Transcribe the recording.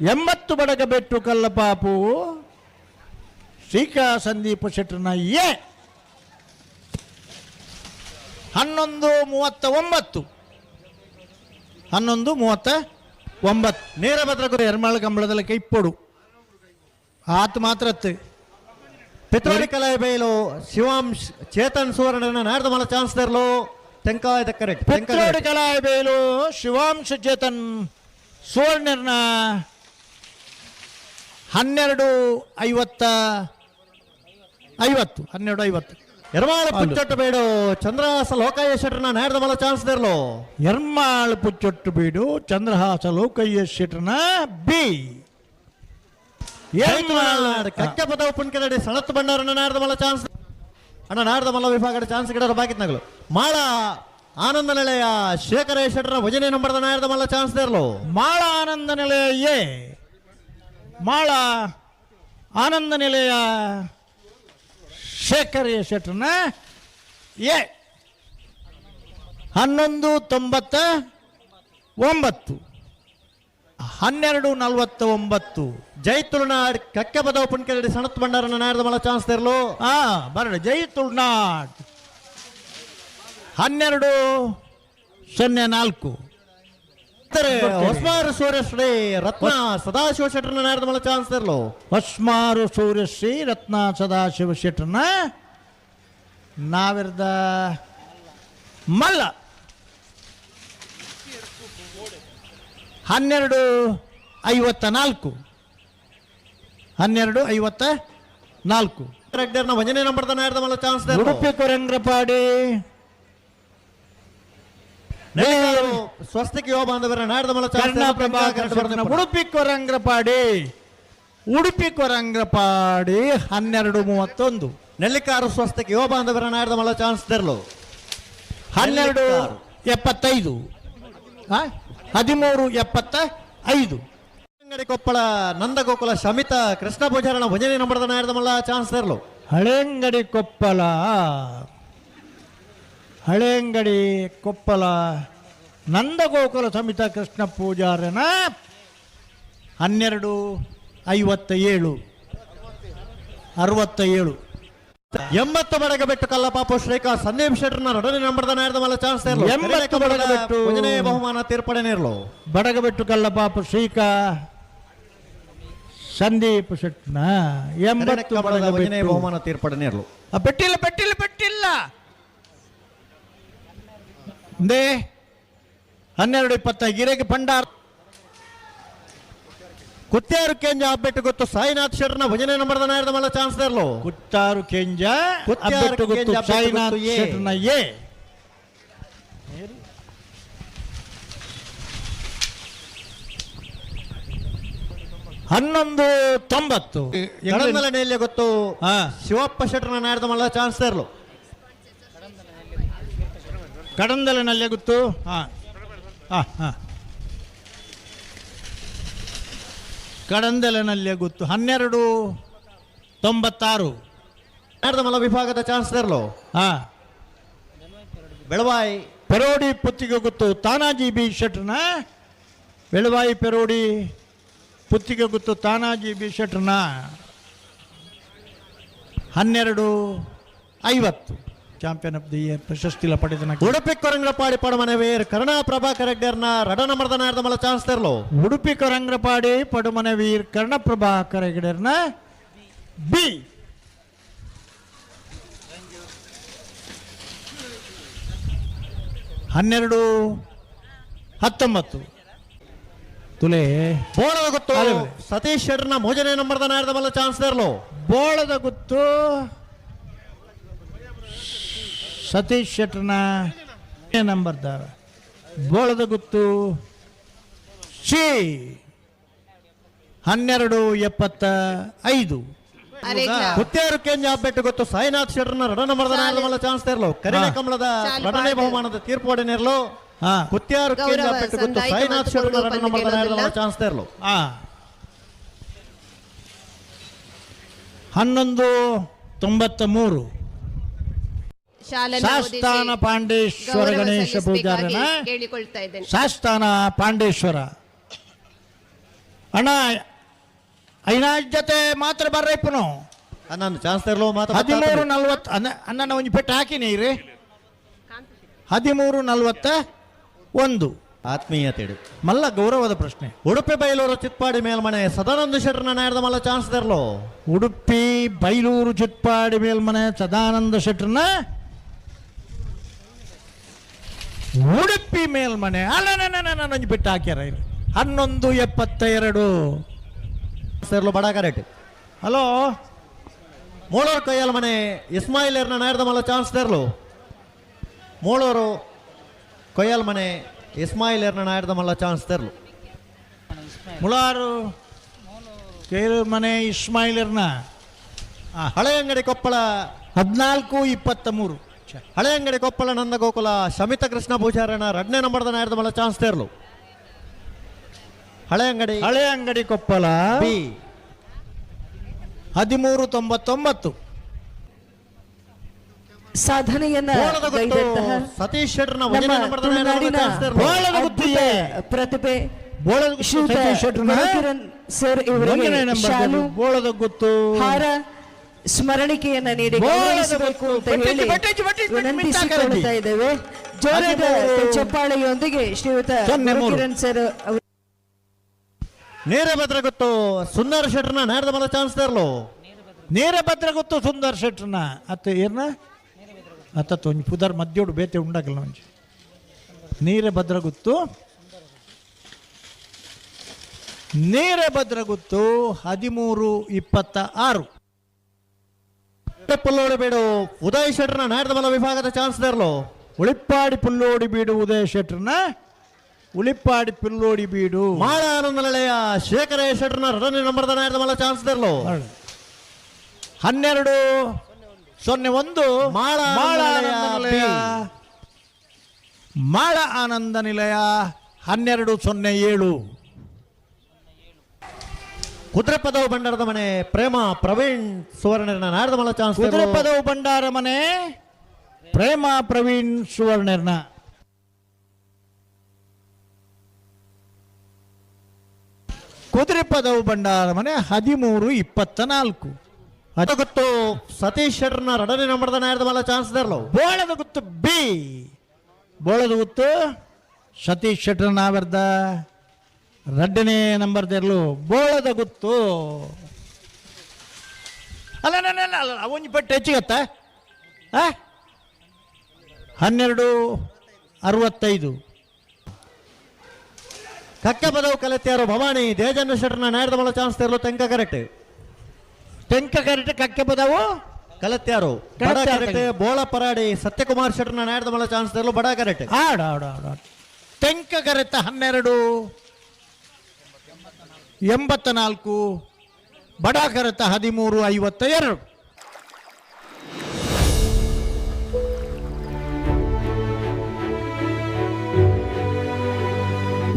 80 Badagabettu ಕಲ್ಲಪಾಪು Shrika Sandeep ಶೆಟ್ಟರ್ನ A 11:39 11:39 ನೇರ ಭದ್ರಗುರು ಎರ್ಮಾಳ ಕಂಬಳದಲ್ಲಿ ಕೈಪ್ಪೊಡು ಆತ ಮಾತ್ರ ಪಿತ್ರೋಡಿ ಕಲಾಯ ಬೈಲು ಶಿವಾಂಶ್ ಚೇತನ್ ಸುವರ್ಣ ನಾಡ್ದ ಮಲ ಚಾನ್ಸ್ ತರಲು ತೆಂಕಾಯ ಕರೆಕ್ಟ್ ಪಿತ್ರೋಡಿ ಕಲಾಯ ಬೈಲು ಶಿವಾಂಶ ಚೇತನ್ ಸುವರ್ಣರ್ನ 12:50 ಎರ್ಮಾಳ ಪುಚ್ಚೊಟ್ಟು ಬೇಡು ಚಂದ್ರಹಾಸ ಲೋಕಯ್ಯ ಶೆಟ್ಟರ್ನ ನಾಡ್ದ ಮಲ ಚಾನ್ಸ್ ತರಲು ಎರ್ಮಾಳ ಪುಚ್ಚೊಟ್ಟು ಬೀಡು ಚಂದ್ರಹಾಸ ಲೋಕಯ್ಯ ಶೆಟ್ಟರ್ನ ಬಿ ಕಕ್ಕ ಪದ ಉಪ್ಪುಣ್ಕೆರಡಿ ಸಣತ್ತು ಬಂಡಾರನ ನಾಡ್ದ ಮಲ ಚಾನ್ಸ್ ಅಣ್ಣ ನಾಡ್ದ ಮಲ್ಲ ವಿಭಾಗದ ಚಾನ್ಸ್ ಗಿಡ ಬಾಕಿತ್ನಾಗಲು ಮಾಳ ಆನಂದ ನಿಲಯ ಶೇಖರ ಶೆಟ್ಟರ್ನ ಭಜನೆ ನಂಬರ್ದ ನಾಡ್ದ ಮಲ್ಲ ಚಾನ್ಸ್ ತರಲು ಮಾಳ ಆನಂದ ನಿಲಯ ಎ ಮಾಳ ಆನಂದ ನಿಲಯ ಶೇಖರ ಶೆಟ್ಟರ್ನ ಎ 11:99 12:49 ಜೈತುಳ್ನಾಡ್ ಕಕ್ಕೆ ಪದ ಉಪ್ಪುಣ್ಕೆರಡಿ ಸಣತ್ತು ಬಂಡಾರನ ನಾಡ್ದ ಮಲ್ಲ ಚಾನ್ಸ್ ತರಲು ಬರಡ ಜೈತುಳ್ನಾಡ್ 12:04 ಹೊಸ್ಮಾರು ಸೂರ್ಯಶ್ರೀ ರತ್ನ ಸದಾಶಿವ ಶೆಟ್ಟರ್ನ ನಾಡ್ದ ಮಲ್ಲ ಚಾನ್ಸ್ ತರಲು ಹೊಸ್ಮಾರು ಸೂರ್ಯಶ್ರೀ ರತ್ನ ಸದಾಶಿವ ಶೆಟ್ಟರ್ನ ನಾವಿರ್ದ ಮಲ್ಲ 12:54 ರೆಡ್ಡರ್ನ ಭಜನೆ ನಂಬರ್ದ ನಾಡ್ದ ಮಲ್ಲ ಚಾನ್ಸ್ ತರಲು ಉಡುಪಿ ಕೊರಂಗ್ರಪಾಡಿ ಸ್ವಸ್ತಿಕ್ ಯುವ ಬಾಂಧವರ ನಾಡ್ದ ಮಲ್ಲ ಉಡುಪಿ ಕೊರಂಗ್ರಪಾಡಿ 12:31 ನೆಲ್ಲಿಕಾರು ಸ್ವಸ್ತಿಕ್ ಯುವ ಬಾಂಧವರ ನಾಡ್ದ ಮಲ್ಲ ಚಾನ್ಸ್ ತರಲು 12:75 13:75 ಅಂಗಡಿ ಕೊಪ್ಪಳ ನಂದಗೋಕುಲ ಶಮಿತ ಕೃಷ್ಣ ಪೂಜಾರನ ಭಜನೆ ನಂಬರ್ದ ನಾಡ್ದ ಮಲ್ಲ ಚಾನ್ಸ್ ತರಲು ಹಳೆಂಗಡಿ ಕೊಪ್ಪಲ ನಂದಗೋಕುಲ ಸಮಿತ ಕೃಷ್ಣ ಪೂಜಾರನ 12:57 67 80 ಬಡಗಬೆಟ್ಟು ಕಲ್ಲಪಾಪು ಶ್ರೀಕಾ ಸಂದೀಪ್ ಶೆಟ್ಟರ್ನ ರೊಡನೆ ನಂಬರ್ದ ನಾಡ್ದ ಮಲ್ಲ ಚಾನ್ಸ್ ತರಲು 80 ಬಡಗಬೆಟ್ಟು ಭಜನೆ ಬಹುಮಾನ ತೀರ್ಪಡೆ ನೇರಲು ಬಡಗಬೆಟ್ಟು ಕಲ್ಲಪಾಪು ಶ್ರೀಕಾ ಸಂದೀಪ್ ಶೆಟ್ಟರ್ನ 80 ಭಜನೆ ಬಹುಮಾನ ತೀರ್ಪಡೆ ನೇರಲು ಪೆಟ್ಟಿಲ್ಲ 12:25 ಗಿರೆಗೆ ಭಂಡಾರ ಕುತ್ಯಾರು ಕೆಂಜ ಅಬ್ಬೆಟ್ಟು ಗೊತ್ತು ಸಾಯಿನಾಥ್ ಶೆಟ್ಟರ್ನ ಭಜನೆ ನಂಬರ್ದ ನಾಡ್ದ ಮಲ್ಲ ಚಾನ್ಸ್ ತರಲು ಕುತ್ತಾರು ಕೆಂಜ ಅಬ್ಬೆಟ್ಟು ಗೊತ್ತು ಸಾಯಿನಾಥ್ ಶೆಟ್ಟರ್ನ ಎ 11:90 ಕಡಂದಲನೆಯಲ್ಲಿ ಗೊತ್ತು ಶಿವಪ್ಪ ಶೆಟ್ಟರ್ನ ನಾಡ್ದ ಮಲ್ಲ ಚಾನ್ಸ್ ತರಲು ಕಡಂದಲನಲ್ಲಿ ಗೊತ್ತು ಕಡಂದಲನಲ್ಲಿ ಗೊತ್ತು 12:96 ನಾಡ್ದ ಮಲ್ಲ ವಿಭಾಗದ ಚಾನ್ಸ್ ತರಲು ಬೆಳವಾಯಿ ಪೆರೋಡಿ ಪುತ್ತಿಗೆ ಗೊತ್ತು ತಾನಾಜಿ ಬಿ ಶೆಟ್ಟರ್ನ ಬೆಳವಾಯಿ ಪೆರೋಡಿ ಪುತ್ತಿಗೆ ಗೊತ್ತು ತಾನಾಜಿ ಬಿ ಶೆಟ್ಟರ್ನ 12:50 ಚಾಂಪಿಯನ್ ಆಫ್ ದಿ ಇಯರ್ ಪ್ರಶಸ್ತಿ ಪಡೆದ ಉಡುಪಿ ಕೊರಂಗ್ರಪಾಡಿ ಪಡಮನವೀರ್ ಕರುಣಾ ಪ್ರಭಾಕರ್ ರೆಡ್ಡರ್ನ ರಡ ನಂಬರ್ದ ನಾಡ್ದ ಮಲ್ಲ ಚಾನ್ಸ್ ತರಲು ಉಡುಪಿ ಕೊರಂಗ್ರಪಾಡಿ ಪಡುಮನವೀರ್ ಕರ್ಣ ಪ್ರಭಾಕರ್ ಹೆಗಡೆರ್ನ ಬಿ 12:19 ತುಲೆ ಬೋಳದ ಗುತ್ತು ಸತೀಶ್ ಶೆಟ್ಟರ್ನ ಭೋಜನೆ ನಂಬರ್ದ ನಾಡ್ದ ಮಲ್ಲ ಚಾನ್ಸ್ ತರಲು ಬೋಳದ ಗುತ್ತು ಸತೀಶ್ ಶೆಟ್ಟರ್ನ ನಂಬರ್ದ ಬೋಳದ ಗುತ್ತು ಸಿ 12:75 ಕುತ್ತೇರು ಕೆಂಜ ಅಬ್ಬೆಟ್ಟು ಗೊತ್ತು ಸಾಯಿನಾಥ್ ಶೆಟ್ಟರ್ನ ರಡ ನಂಬರ್ದ ನಾಡ್ದ ಮಲ್ಲ ಚಾನ್ಸ್ ತರಲು ಕರಿಣ ಕಮಲದ ರಡನೆ ಬಹುಮಾನದ ತೀರ್ಪು ನೇರಲು ಕುತ್ಯಾರು ಕೆಂಜ ಅಬ್ಬೆಟ್ಟು ಗೊತ್ತು ಸಾಯಿನಾಥ್ ಶೆಟ್ಟರ್ನ ರಡ ನಂಬರ್ದ ನಾಡ್ದ ಮಲ್ಲ ಚಾನ್ಸ್ ತರಲು 11:93 ಶಾಸ್ತಾನ ಪಾಂಡೇಶ್ವರ ಗಣೇಶ ಪೂಜಾರನ ಶಾಸ್ತಾನ ಪಾಂಡೇಶ್ವರ ಅಣ್ಣ ಐನಾಜ್ ಜೊತೆ ಮಾತ್ರ ಬರ್ರೈಪನು ಅನ್ನೊಂದು ಚಾನ್ಸ್ ತೆರಲು ಮಾತು 13:40 ಅನ್ನ ಒಂಜಿ ಪೆಟ್ಟು ಹಾಕಿನಿ ರೀ 13:41 ಆತ್ಮೀಯತೆ ಮಲ್ಲ ಗೌರವದ ಪ್ರಶ್ನೆ. ಉಡುಪಿ ಬೈಲೂರು ಚಿತ್ಪಾಡಿ ಮೇಲ್ಮನೆ ಸದಾನಂದ ಶೆಟ್ಟರ್ನ ನೇರದ ಮಲ್ಲ ಚಾನ್ಸ್ ತೆರಲು ಉಡುಪಿ ಬೈಲೂರು ಚಿಟ್ಪಾಡಿ ಮೇಲ್ಮನೆ ಸದಾನಂದ ಶೆಟ್ಟರ್ನ ಉಡುಪಿ ಮೇಲ್ಮನೆ ಅಲ್ಲ ಒಂಜಿ ಪೆಟ್ಟು ಹಾಕ್ಯಾರ 11:72 ತೆರಲು ಬಡ ಕರೆಕ್ಟ್. ಹಲೋ ಮೂಳೂರು ಕೊಯ್ಯಲ್ ಮನೆ ಇಸ್ಮಾಯಿಲರ್ನ ನೇರದ ಮಲ್ಲ ಚಾನ್ಸ್ ತೆರಲು ಮೂಳೂರು ಕೊಯ್ಯಲ್ ಮನೆ ಇಸ್ಮಾಯಿಲರ್ನ ನೇರದ ಮಲ್ಲ ಚಾನ್ಸ್ ತೆರಲು ಮುಳಾರು ಕೇರು ಮನೆ ಇಸ್ಮಾಯಿಲರ್ನ ಹಳೆ ಅಂಗಡಿ ಕೊಪ್ಪಳ 14:23 ಹಳೆ ಅಂಗಡಿ ಕೊಪ್ಪಳ ನಂದ ಗೋಕುಲ ಶಮಿತ ಕೃಷ್ಣ ಪೂಜಾರನ 2ನೇ ನಂಬರ್ದ ನೇರದ ಮಲ್ಲ ಚಾನ್ಸ್ ತೆರಲು ಹಳೆ ಅಂಗಡಿ ಕೊಪ್ಪಳ ಬಿ 13:99 ಸಾಧನೆಯನ್ನ ಗೈದಂತಹ ಸತೀಶ್ ಶೆಟ್ಟರ್ನ ನಮ್ಮ 1ನೇ ನಂಬರ್ದ ನೇರದ ಮಲ್ಲ ತುಳುನಾಡಿನ ಚಾನ್ಸ್ ತೆರಲು ಅದ್ಭುತ ಪ್ರತಿಭೆ ಶ್ರೀಯುತ ಸತೀಶ್ ಶೆಟ್ಟರ್ನ ಗುರುಕಿರಣ್ ಸರ್ ಇವರಿಗೆ ಶಾಲು ಬೋಳದ ಗೊತ್ತು ಹಾರ ಸ್ಮರಣಿಕೆಯನ್ನ ನೀಡಿ ಗೌರವಿಸಬೇಕು ಅಂತ ಹೇಳಿ ವಿನಂತಿಸಿಕೊಳ್ತಾ ಇದ್ದೇವೆ. ಜೋರಾದ ಚಪ್ಪಾಳೆಯೊಂದಿಗೆ ಶ್ರೀಯುತ ಗುರುಕಿರಣ್ ಸರ್ ಅವರು ನೇರಭದ್ರ ಗೊತ್ತು ಸುಂದರ ಶೆಟ್ಟರ್ನ ನೇರದ ಮಲ್ಲ ಚಾನ್ಸ್ ತೆರಲು ನೇರ ಭದ್ರ ಗೊತ್ತು ಸುಂದರ್ ಶೆಟ್ರನ ಅತ್ತ ಏರ್ನ ಅತ್ತ ಒಂಜಿ ಪುದರ್ ಮಧ್ಯೋಡು ಬೇತೆ ಉಂಡಾಗಲ್ಲ ಒಂಜಿ ನೇರ ಭದ್ರ ಗೊತ್ತು 13:26 ಪುಲ್ಲೋಡಿ ಬೀಡು ಉದಯ್ ಶೆಟ್ಟರ್ನ ನೇರದ ಮಲ್ಲ ವಿಭಾಗದ ಚಾನ್ಸ್ ತೆರಲು ಉಳಿಪ್ಪಾಡಿ ಪುಲ್ಲೋಡಿ ಬೀಡು ಉದಯ ಶೆಟ್ರನ ಉಳಿಪ್ಪಾಡಿ ಪುಲ್ಲೋಡಿ ಬೀಡು ಮಾಳ ಆನಂದ ನಿಲಯ ಶೇಖರ ಶೆಟ್ಟರ್ನ 2ನೇ ನಂಬರ್ದ ನೇರದ ಮಲ್ಲ ಚಾನ್ಸ್ ತೆರಲು 12:01 ಮಾಳ ಮಾಳ ಆನಂದ ನಿಲಯ 12:07 ಕುದುರೆಪದವು ಬಂಡಾರದ ಮನೆ ಪ್ರೇಮ ಪ್ರವೀಣ್ ಸುವರ್ಣನ ನೇರದ ಮಲ್ಲ ಚಾನ್ಸ್ ಕುದುರೆಪದವು ಬಂಡಾರ ಮನೆ ಪ್ರೇಮ ಪ್ರವೀಣ್ ಸುವರ್ಣರ್ನ ಕುದುರೆಪದವು ಬಂಡಾರ ಮನೆ 13:24 ಗೊತ್ತು ಸತೀಶ್ ಶೆಟ್ಟರ್ನ 2ನೇ ನಂಬರ್ದ ನೇರದ ಮಲ್ಲ ಚಾನ್ಸ್ ತೆರಲು ಬೋಳದ ಗುತ್ತು ಬಿ ಬೋಳದ ಗುತ್ತು ಸತೀಶ್ ಶೆಟ್ಟರ್ ನಾವೆರ್ದ 2ನೇ ನಂಬರ್ ತೆರಲು ಬೋಳದ ಗುತ್ತು ಅಲ್ಲ ಒಂಜಿ ಪಟ್ಟು ಹೆಚ್ಚಿಗತ್ತ 12:65 ಕಕ್ಕೆ ಪದವು ಕಲೆತ್ಯಾರು ಭವಾನಿ ದೇಜನ್ನ ಶೆಟ್ಟರ್ನ ನೇರದ ಮಲ್ಲ ಚಾನ್ಸ್ ತೆರಲು ತೆಂಕ ಕರೆಕ್ಟ್ ಕಕ್ಕೆ ಪದವು ಕಲೆತ್ಯಾರು ಬಡ ಕರೆಕ್ಟ್ ಬೋಳ ಪರಾಡಿ ಸತ್ಯಕುಮಾರ್ ಶೆಟ್ಟರ್ನ ನೇರದ ಮಲ್ಲ ಚಾನ್ಸ್ ತೆರಲು ಬಡ ಕರೆಕ್ಟ್ ಆಡ ತೆಂಕ ಕರೆತ 12:84 ಬಡ ಕರೆತ 13:52